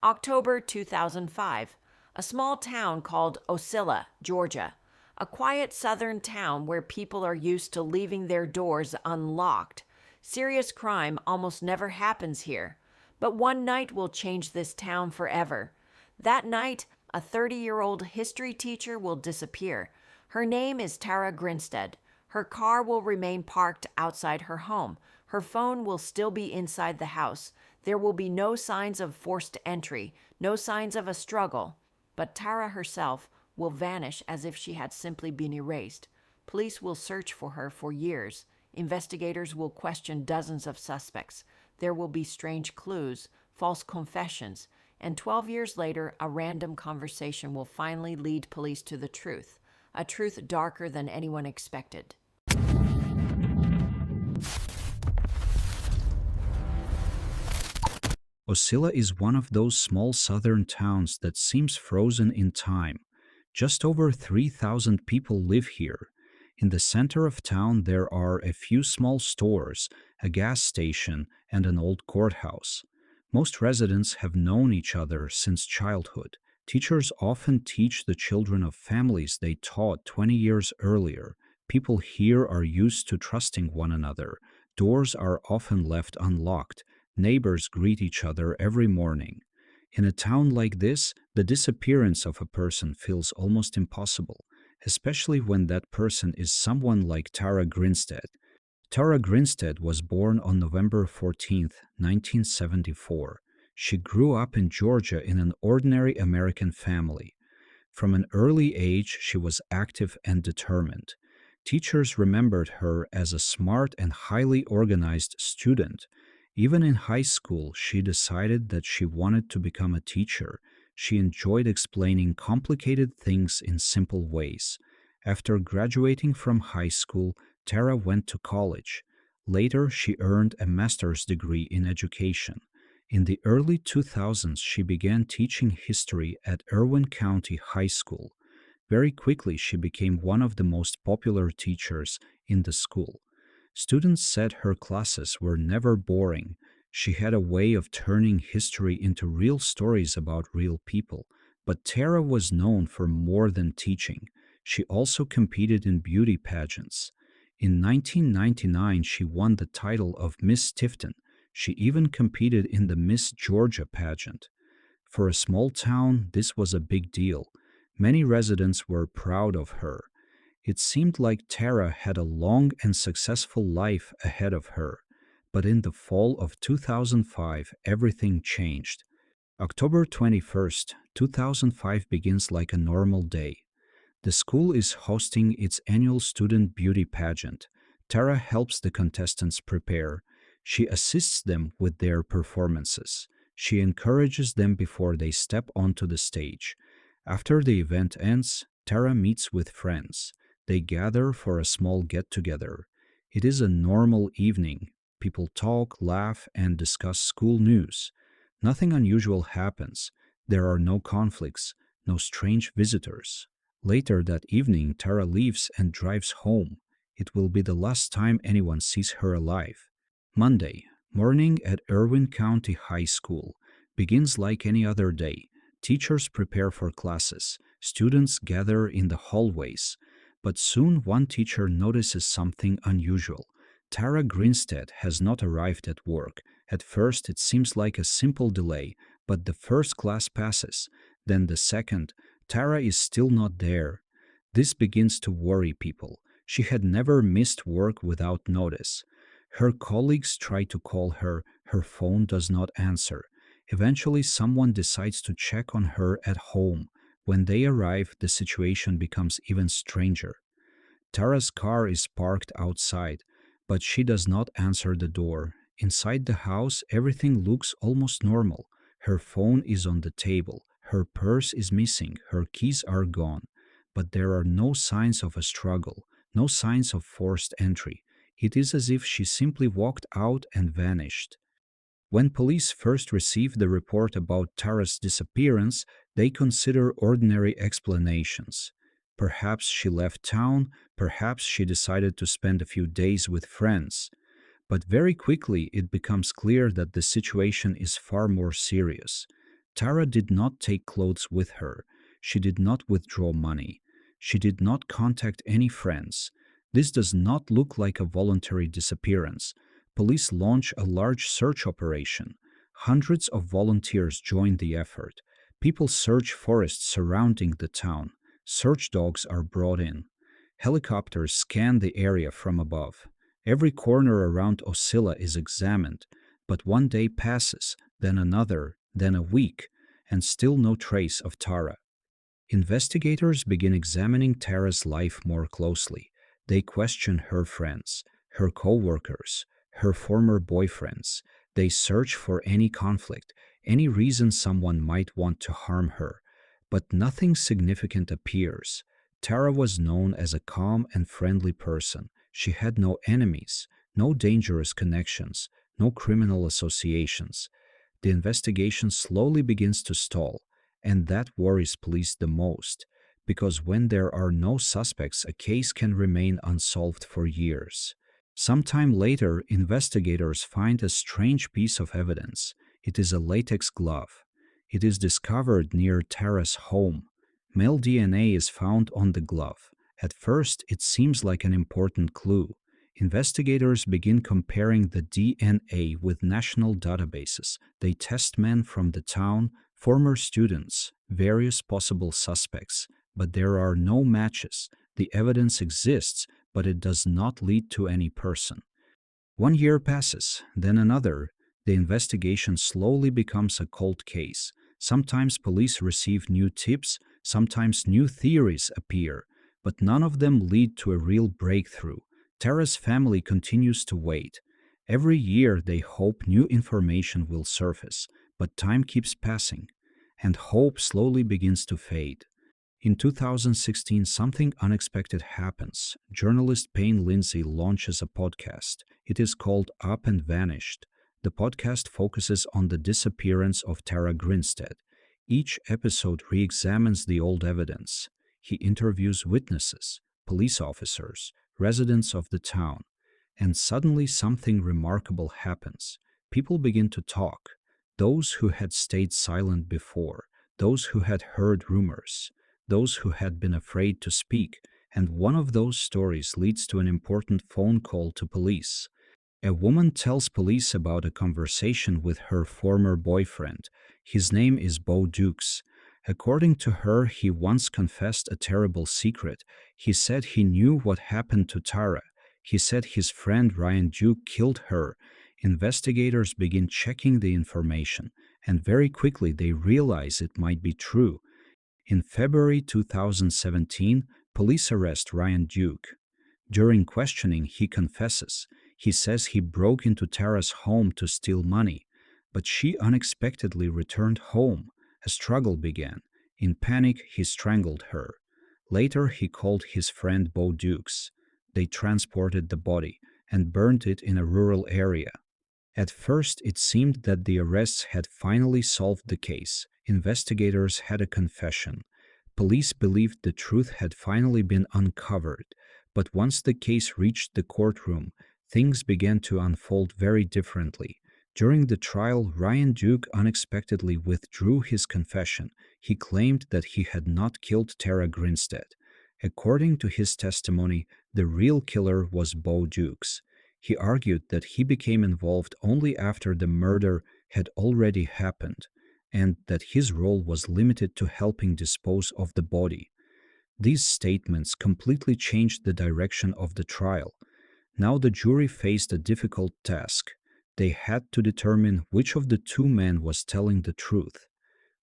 October 2005. A small town called Ocilla, Georgia. A quiet southern town where people are used to leaving their doors unlocked. Serious crime almost never happens here. But one night will change this town forever. That night, a 30-year-old history teacher will disappear. Her name is Tara Grinstead. Her car will remain parked outside her home. Her phone will still be inside the house. There will be no signs of forced entry, no signs of a struggle. But Tara herself will vanish as if she had simply been erased. Police will search for her for years. Investigators will question dozens of suspects. There will be strange clues, false confessions, and 12 years later, a random conversation will finally lead police to the truth, a truth darker than anyone expected. Ocilla is one of those small southern towns that seems frozen in time. Just over 3,000 people live here. In the center of town, there are a few small stores, a gas station, and an old courthouse. Most residents have known each other since childhood. Teachers often teach the children of families they taught 20 years earlier. People here are used to trusting one another. Doors are often left unlocked. Neighbors greet each other every morning. In a town like this, the disappearance of a person feels almost impossible, especially when that person is someone like Tara Grinstead. Tara Grinstead was born on November 14, 1974. She grew up in Georgia in an ordinary American family. From an early age, she was active and determined. Teachers remembered her as a smart and highly organized student. Even in high school, she decided that she wanted to become a teacher. She enjoyed explaining complicated things in simple ways. After graduating from high school, Tara went to college. Later, she earned a master's degree in education. In the early 2000s, she began teaching history at Irwin County High School. Very quickly, she became one of the most popular teachers in the school. Students said her classes were never boring. She had a way of turning history into real stories about real people. But Tara was known for more than teaching. She also competed in beauty pageants. In 1999, she won the title of Miss Tifton. She even competed in the Miss Georgia pageant. For a small town, this was a big deal. Many residents were proud of her. It seemed like Tara had a long and successful life ahead of her. But in the fall of 2005, everything changed. October 21st, 2005 begins like a normal day. The school is hosting its annual student beauty pageant. Tara helps the contestants prepare. She assists them with their performances. She encourages them before they step onto the stage. After the event ends, Tara meets with friends. They gather for a small get-together. It is a normal evening. People talk, laugh, and discuss school news. Nothing unusual happens. There are no conflicts, no strange visitors. Later that evening, Tara leaves and drives home. It will be the last time anyone sees her alive. Monday, morning at Irwin County High School. Begins like any other day. Teachers prepare for classes. Students gather in the hallways. But soon one teacher notices something unusual. Tara Grinstead has not arrived at work. At first it seems like a simple delay, but the first class passes. Then the second. Tara is still not there. This begins to worry people. She had never missed work without notice. Her colleagues try to call her. Her phone does not answer. Eventually someone decides to check on her at home. When they arrive, the situation becomes even stranger. Tara's car is parked outside, but she does not answer the door. Inside the house, everything looks almost normal. Her phone is on the table. Her purse is missing. Her keys are gone. But there are no signs of a struggle, no signs of forced entry. It is as if she simply walked out and vanished. When police first received the report about Tara's disappearance, they consider ordinary explanations. Perhaps she left town, perhaps she decided to spend a few days with friends. But very quickly it becomes clear that the situation is far more serious. Tara did not take clothes with her. She did not withdraw money. She did not contact any friends. This does not look like a voluntary disappearance. Police launch a large search operation. Hundreds of volunteers join the effort. People search forests surrounding the town. Search dogs are brought in. Helicopters scan the area from above. Every corner around Ocilla is examined, but one day passes, then another, then a week, and still no trace of Tara. Investigators begin examining Tara's life more closely. They question her friends, her co-workers, her former boyfriends. They search for any conflict, any reason someone might want to harm her. But nothing significant appears. Tara was known as a calm and friendly person. She had no enemies, no dangerous connections, no criminal associations. The investigation slowly begins to stall, and that worries police the most, because when there are no suspects, a case can remain unsolved for years. Sometime later, investigators find a strange piece of evidence. It is a latex glove. It is discovered near Tara's home. Male DNA is found on the glove. At first, it seems like an important clue. Investigators begin comparing the DNA with national databases. They test men from the town, former students, various possible suspects, but there are no matches. The evidence exists, but it does not lead to any person. 1 year passes, then another. The investigation slowly becomes a cold case. Sometimes police receive new tips, sometimes new theories appear, but none of them lead to a real breakthrough. Tara's family continues to wait. Every year they hope new information will surface, but time keeps passing, and hope slowly begins to fade. In 2016, something unexpected happens. Journalist Payne Lindsay launches a podcast. It is called Up and Vanished. The podcast focuses on the disappearance of Tara Grinstead. Each episode re-examines the old evidence. He interviews witnesses, police officers, residents of the town, and suddenly something remarkable happens. People begin to talk. Those who had stayed silent before, those who had heard rumors, those who had been afraid to speak, and one of those stories leads to an important phone call to police. A woman tells police about a conversation with her former boyfriend. His name is Bo Dukes. According to her, he once confessed a terrible secret. He said he knew what happened to Tara. He said his friend Ryan Duke killed her. Investigators begin checking the information, and very quickly they realize it might be true. In February 2017, police arrest Ryan Duke. During questioning, he confesses. He says he broke into Tara's home to steal money, but she unexpectedly returned home. A struggle began. In panic, he strangled her. Later, he called his friend Bo Dukes. They transported the body and burned it in a rural area. At first, it seemed that the arrests had finally solved the case. Investigators had a confession. Police believed the truth had finally been uncovered. But once the case reached the courtroom, things began to unfold very differently. During the trial, Ryan Duke unexpectedly withdrew his confession. He claimed that he had not killed Tara Grinstead. According to his testimony, the real killer was Bo Dukes. He argued that he became involved only after the murder had already happened, and that his role was limited to helping dispose of the body. These statements completely changed the direction of the trial. Now the jury faced a difficult task. They had to determine which of the two men was telling the truth.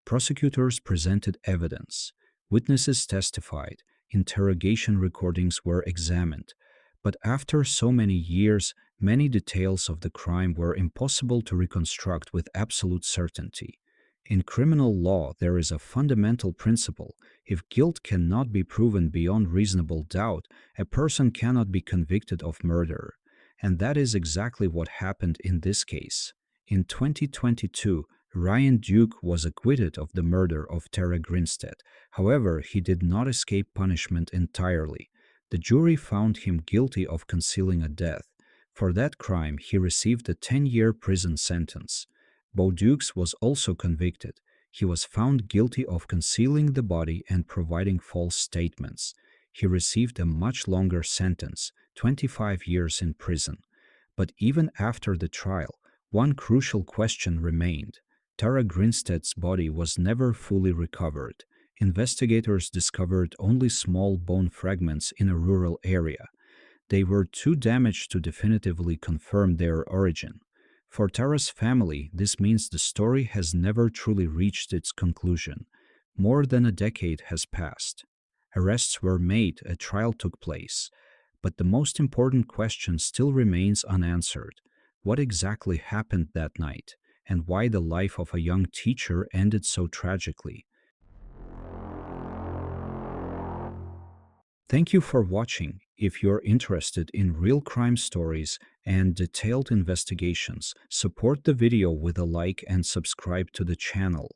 Prosecutors presented evidence. Witnesses testified. Interrogation recordings were examined. But after so many years, many details of the crime were impossible to reconstruct with absolute certainty. In criminal law, there is a fundamental principle. If guilt cannot be proven beyond reasonable doubt, a person cannot be convicted of murder. And that is exactly what happened in this case. In 2022, Ryan Duke was acquitted of the murder of Tara Grinstead. However, he did not escape punishment entirely. The jury found him guilty of concealing a death. For that crime, he received a 10-year prison sentence. Bo Dukes was also convicted. He was found guilty of concealing the body and providing false statements. He received a much longer sentence, 25 years in prison. But even after the trial, one crucial question remained. Tara Grinstead's body was never fully recovered. Investigators discovered only small bone fragments in a rural area. They were too damaged to definitively confirm their origin. For Tara's family, this means the story has never truly reached its conclusion. More than a decade has passed. Arrests were made, a trial took place. But the most important question still remains unanswered. What exactly happened that night, and why the life of a young teacher ended so tragically? Thank you for watching. If you're interested in real crime stories and detailed investigations, support the video with a like and subscribe to the channel.